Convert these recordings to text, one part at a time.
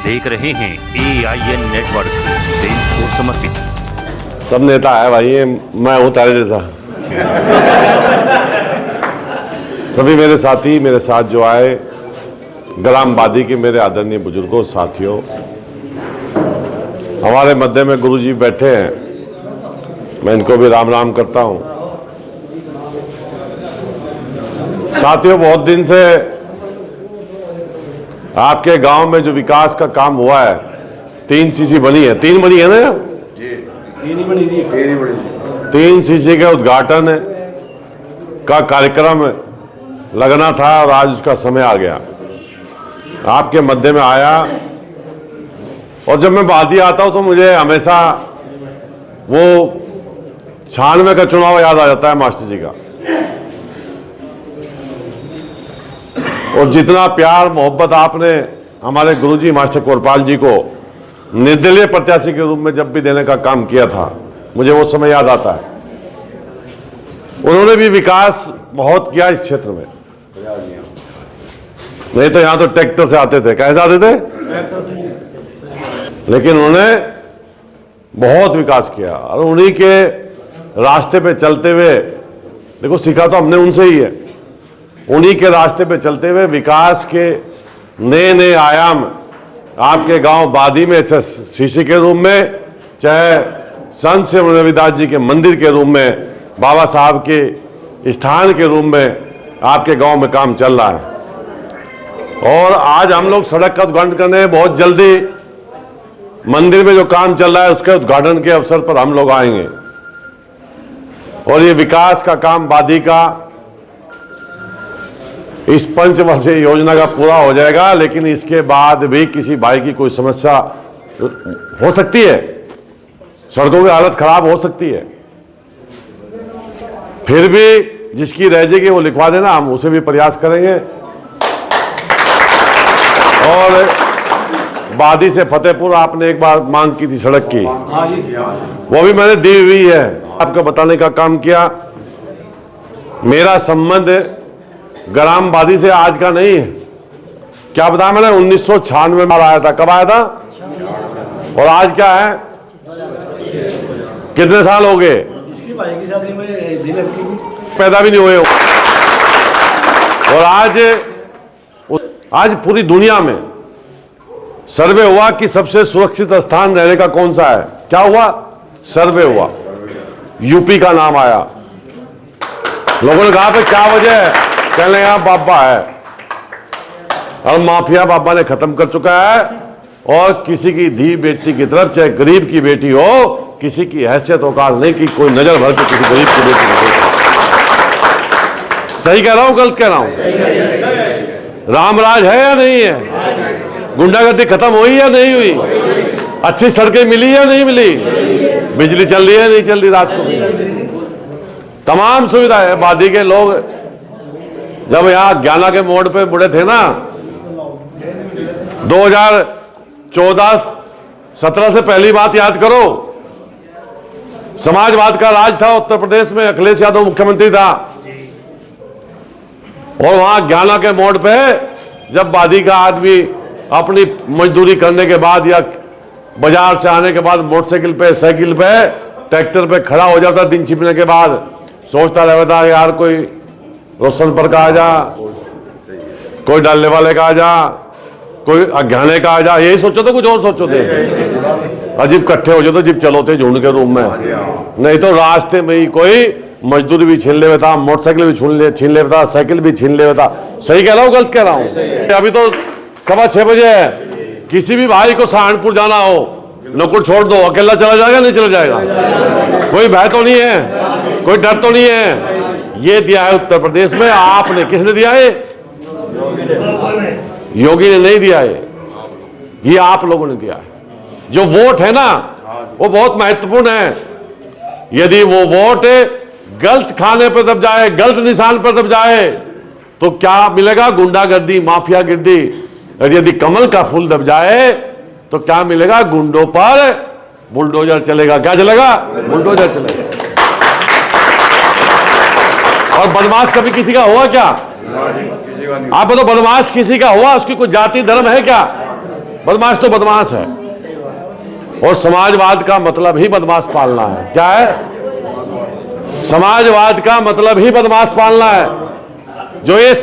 देख रहे हैं AIN नेटवर्क, देश को समर्पित। सब नेता है भाई, ये मैं हूँ तारे जैसा। सभी मेरे साथी मेरे साथ जो आए, ग्राम बादी के मेरे आदरणीय बुजुर्गों, साथियों, हमारे मध्य में गुरुजी बैठे हैं, मैं इनको भी राम राम करता हूँ। साथियों, बहुत दिन से आपके गांव में जो विकास का काम हुआ है, 3 सीसी बनी है, 3 बनी है ना जी, 3 बनी थी, 3 सीसी के उद्घाटन का कार्यक्रम लगना था और आज उसका समय आ गया, आपके मध्य में आया। और जब मैं बादी आता हूं तो मुझे हमेशा वो 96 का चुनाव याद आ जाता है मास्टर जी का। और जितना प्यार मोहब्बत आपने हमारे गुरुजी मास्टर कोरपाल जी को निर्दलीय प्रत्याशी के रूप में जब भी देने का काम किया था, मुझे वो समय याद आता है। उन्होंने भी विकास बहुत किया इस क्षेत्र में, नहीं तो यहां तो ट्रैक्टर से आते थे, कैसे आते थे, लेकिन उन्होंने बहुत विकास किया। और उन्हीं के रास्ते पे चलते हुए, देखो सीखा तो हमने उनसे ही है, उन्हीं के रास्ते पे चलते हुए विकास के नए नए आयाम आपके गांव बादी में, चाहे सीसी के रूप में, चाहे संत शिव रविदास जी के मंदिर के रूप में, बाबा साहब के स्थान के रूप में आपके गांव में काम चल रहा है। और आज हम लोग सड़क का उद्घाटन करने हैं, बहुत जल्दी मंदिर में जो काम चल रहा है उसके उद्घाटन के अवसर पर हम लोग आएंगे। और ये विकास का काम बादी का इस 5 वर्षीय योजना का पूरा हो जाएगा, लेकिन इसके बाद भी किसी भाई की कोई समस्या हो सकती है, सड़कों की हालत खराब हो सकती है, फिर भी जिसकी रह जाएगी वो लिखवा देना, हम उसे भी प्रयास करेंगे। और बादी से फतेहपुर आपने एक बार मांग की थी सड़क की, वो भी मैंने दी हुई है, आपको बताने का काम किया। मेरा संबंध ग्राम बादी से आज का नहीं है, क्या बताया मैंने, 1996 में आया था। कब आया था? और आज क्या है, कितने साल हो गए, पैदा भी नहीं हुए। और आज पूरी दुनिया में सर्वे हुआ कि सबसे सुरक्षित स्थान रहने का कौन सा है। क्या हुआ? सर्वे हुआ, यूपी का नाम आया। लोगों ने कहा था क्या वजह है, कहने यहां बाबा है, और माफिया बाबा ने खत्म कर चुका है। और किसी की धी बेटी की तरफ, चाहे गरीब की बेटी हो, किसी की हैसियत औकात नहीं कि कोई नजर भर के किसी गरीब की बेटी को। सही कह रहा हूं, गलत कह रहा हूं? रामराज है या नहीं है? गुंडागर्दी खत्म हुई या नहीं हुई? अच्छी सड़कें मिली या नहीं मिली? बिजली चल रही है नहीं चल रही रात को? तमाम सुविधाएं है। बादी के लोग जब यहाँ ज्ञाना के मोड़ पे मुड़े थे ना, 2014-17 से पहली बात याद करो, समाजवाद का राज था उत्तर प्रदेश में, अखिलेश यादव मुख्यमंत्री था। और वहां ज्ञाना के मोड़ पे जब बादी का आदमी अपनी मजदूरी करने के बाद या बाजार से आने के बाद मोटरसाइकिल पे, साइकिल पे, ट्रैक्टर पे खड़ा हो जाता दिन छिपने के बाद, सोचता रहता है यार कोई रोशनपुर का आ जा, कोई डालने वाले का आ जा, कोई अज्ञाने का आ जा, यही सोचो थे, कुछ और सोचो थे? अजीब इकट्ठे हो जाते, जीप चलो थे झुंड के रूम में, नहीं तो रास्ते में ही कोई मजदूरी भी छीन ले था, मोटरसाइकिल भी छीन ले था, साइकिल भी छीन ले था। सही कह रहा हूँ, गलत कह रहा हूँ? अभी तो 6:15 बजे है, किसी भी भाई को सहारनपुर जाना हो, नौकर छोड़ दो, अकेला चला जाएगा नहीं चला जाएगा? कोई भय तो नहीं है, कोई डर तो नहीं है। ये दिया है उत्तर प्रदेश में, आपने, किसने दिया है? योगी ने नहीं दिया है, ये आप लोगों ने दिया है। जो वोट है ना, वो बहुत महत्वपूर्ण है। यदि वो वोट गलत खाने पर दब जाए, गलत निशान पर दब जाए, तो क्या मिलेगा? गुंडागर्दी, माफियागिर्दी। और यदि कमल का फूल दब जाए तो क्या मिलेगा? गुंडों पर बुलडोजर चलेगा। क्या चलेगा? बुलडोजर चलेगा। और बदमाश कभी किसी का हुआ क्या? आप बताओ, बदमाश किसी का हुआ? उसकी कोई जाति धर्म है क्या? बदमाश तो बदमाश है, और समाजवाद का मतलब ही बदमाश पालना है। क्या है? समाजवाद का मतलब ही बदमाश पालना है। जो ये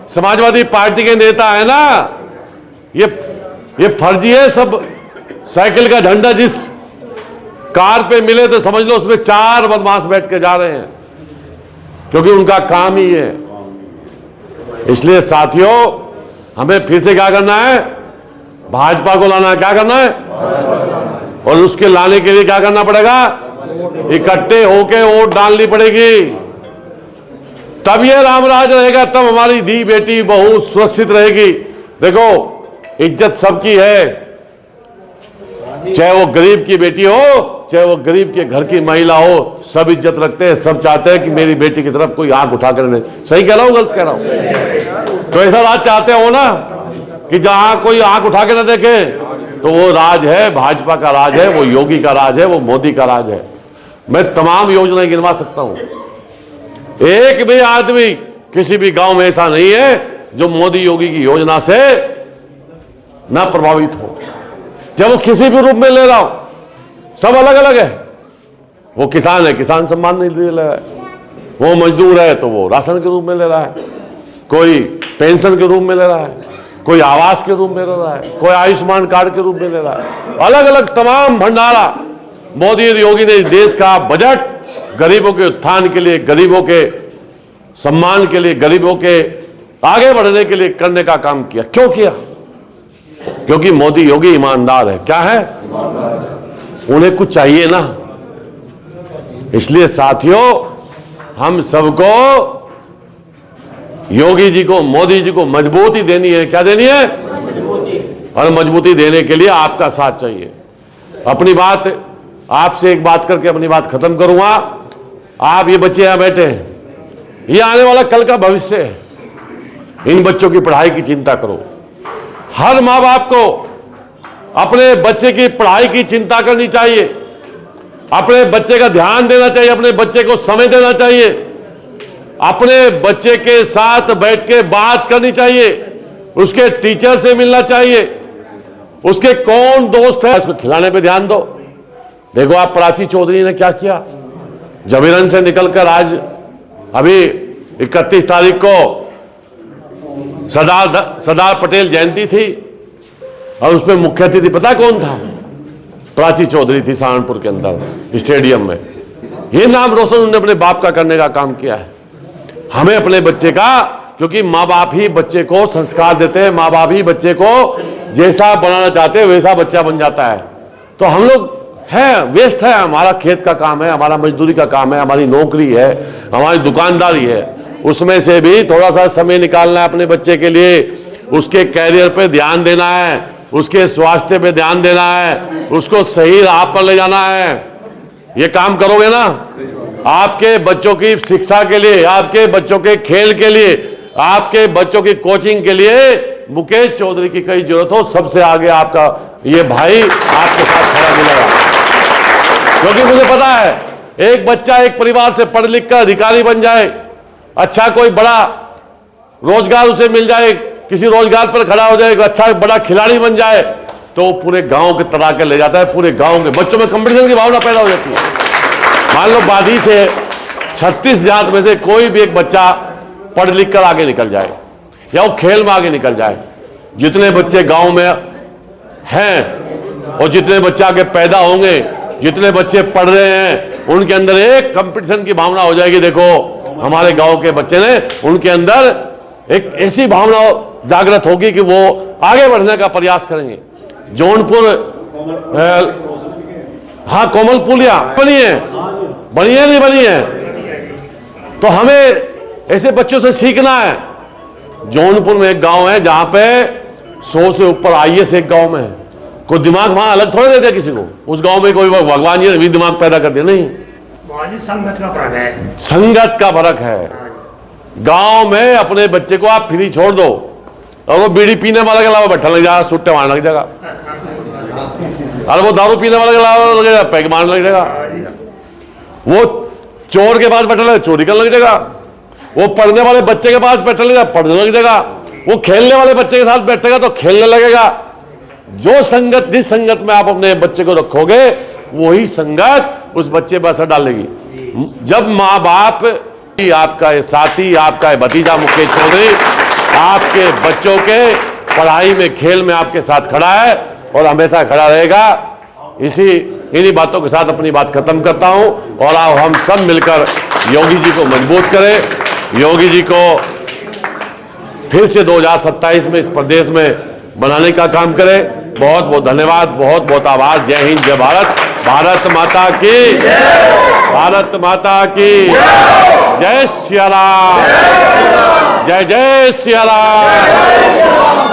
समाजवादी पार्टी के नेता है ना, ये फर्जी है सब। साइकिल का झंडा जिस कार पे मिले तो समझ लो उसमें 4 बदमाश बैठ के जा रहे हैं, क्योंकि उनका काम ही है। इसलिए साथियों, हमें फिर से क्या करना है? भाजपा को लाना है। क्या करना है? और उसके लाने के लिए क्या करना पड़ेगा? इकट्ठे होके वोट डालनी पड़ेगी। तब ये रामराज रहेगा, तब हमारी धी बेटी बहू सुरक्षित रहेगी। देखो, इज्जत सबकी है, चाहे वो गरीब की बेटी हो, चाहे वो गरीब के घर की महिला हो, सब इज्जत रखते हैं। सब चाहते हैं कि मेरी बेटी की तरफ कोई आंख उठा कर नहीं। सही कह रहा हूं, गलत कह रहा हूं? तो ऐसा राज चाहते हो ना कि जहां कोई आंख उठा के ना देखे, तो वो राज है, भाजपा का राज है, वो योगी का राज है, वो मोदी का राज है। मैं तमाम योजनाएं गिनवा सकता हूं। एक भी आदमी किसी भी गांव में ऐसा नहीं है जो मोदी योगी की योजना से ना प्रभावित हो। जब वो किसी भी रूप में ले रहा हो, सब अलग अलग है। वो किसान है, किसान सम्मान निधि ले रहा है। वो मजदूर है तो वो राशन के रूप में ले रहा है, कोई पेंशन के रूप में ले रहा है, कोई आवास के रूप में ले रहा है, कोई आयुष्मान कार्ड के रूप में ले रहा है। अलग अलग तमाम भंडारा मोदी और योगी ने इस देश का बजट गरीबों के उत्थान के लिए, गरीबों के सम्मान के लिए, गरीबों के आगे बढ़ने के लिए करने का काम किया। क्यों किया? क्योंकि मोदी योगी ईमानदार है। क्या है? उन्हें कुछ चाहिए ना। इसलिए साथियों, हम सबको योगी जी को, मोदी जी को मजबूती देनी है। क्या देनी है? और मजबूती देने के लिए आपका साथ चाहिए। अपनी बात आपसे एक बात करके अपनी बात खत्म करूंगा। आप ये बच्चे यहां बैठे हैं, ये आने वाला कल का भविष्य है। इन बच्चों की पढ़ाई की चिंता करो। हर माँ बाप को अपने बच्चे की पढ़ाई की चिंता करनी चाहिए, अपने बच्चे का ध्यान देना चाहिए, अपने बच्चे को समय देना चाहिए, अपने बच्चे के साथ बैठ के बात करनी चाहिए, उसके टीचर से मिलना चाहिए, उसके कौन दोस्त है उसको खिलाने पे ध्यान दो। देखो आप प्राची चौधरी ने क्या किया, जबीरन से निकलकर आज अभी 31 तारीख को सरदार पटेल जयंती थी और उसमें मुख्य अतिथि पता कौन था? प्राची चौधरी थी। सहारनपुर के अंदर स्टेडियम में ये नाम रोशन उन्होंने अपने बाप का करने का काम किया है। हमें अपने बच्चे का, क्योंकि माँ बाप ही बच्चे को संस्कार देते हैं, माँ बाप ही बच्चे को जैसा बनाना चाहते हैं वैसा बच्चा बन जाता है। तो हम लोग है व्यस्त है, हमारा खेत का काम है, हमारा मजदूरी का काम है, हमारी नौकरी है, हमारी दुकानदारी है, उसमें से भी थोड़ा सा समय निकालना है अपने बच्चे के लिए। उसके कैरियर पे ध्यान देना है, उसके स्वास्थ्य पे ध्यान देना है, उसको सही राह पर ले जाना है। ये काम करोगे ना, आपके बच्चों की शिक्षा के लिए, आपके बच्चों के खेल के लिए, आपके बच्चों की कोचिंग के लिए मुकेश चौधरी की कई जरूरत हो, सबसे आगे आपका ये भाई आपके साथ खड़ा मिलेगा। क्योंकि मुझे पता है एक बच्चा एक परिवार से पढ़ लिख कर अधिकारी बन जाए, अच्छा कोई बड़ा रोजगार उसे मिल जाए, किसी रोजगार पर खड़ा हो जाए, अच्छा बड़ा खिलाड़ी बन जाए, तो पूरे गांव के तरह के ले जाता है। पूरे गांव के बच्चों में कंपटीशन की भावना पैदा हो जाती है। मान लो बादी से 36 जात में से कोई भी एक बच्चा पढ़ लिख कर आगे निकल जाए या वो खेल में आगे निकल जाए, जितने बच्चे गांव में हैं और जितने बच्चे आगे पैदा होंगे, जितने बच्चे पढ़ रहे हैं, उनके अंदर एक कंपटीशन की भावना हो जाएगी। देखो हमारे गांव के बच्चे ने, उनके अंदर एक ऐसी भावना जागृत होगी कि वो आगे बढ़ने का प्रयास करेंगे। जौनपुर हाँ कोमल पुलिया बनी है, बनी है नहीं बनी है, तो हमें ऐसे बच्चों से सीखना है। जौनपुर में एक गांव है जहां पे 100 से ऊपर IAS एक गांव में है। कोई दिमाग वहां अलग थोड़ा देते किसी को, उस गांव में कोई भगवान जी ने भी दिमाग पैदा कर दिया, नहीं। संगत का फर्क है, संगत का फर्क है। गांव में अपने बच्चे को आप फ्री छोड़ दो और वो बीड़ी पीने वाले के अलावा बैठा लग जाएगा, सुट्टे मारने लग जाएगा, और वो दारू पीने वाले के अलावा लग जाएगा, पैक मारने लग जाएगा, वो चोर के पास बैठा लगेगा, चोरी करने लग जाएगा, वो पढ़ने वाले बच्चे के पास बैठा लगेगा, पढ़ने लग जाएगा, वो खेलने वाले बच्चे के साथ बैठेगा तो खेलने लगेगा। जो संगत, जिस संगत में आप अपने बच्चे को रखोगे वही संगत उस बच्चे पर असर डालेगी। जब माँ बाप, आपका ये साथी, आपका ये भतीजा मुकेश चौधरी आपके बच्चों के पढ़ाई में, खेल में आपके साथ खड़ा है और हमेशा खड़ा रहेगा, इन्हीं बातों के साथ अपनी बात खत्म करता हूं। और आओ हम सब मिलकर योगी जी को मजबूत करें, योगी जी को फिर से 2027 में इस प्रदेश में बनाने का काम करें। बहुत बहुत धन्यवाद, बहुत बहुत आभार। जय हिंद, जय भारत, भारत माता की, भारत माता की जय सिया राम, जय जय सिया राम।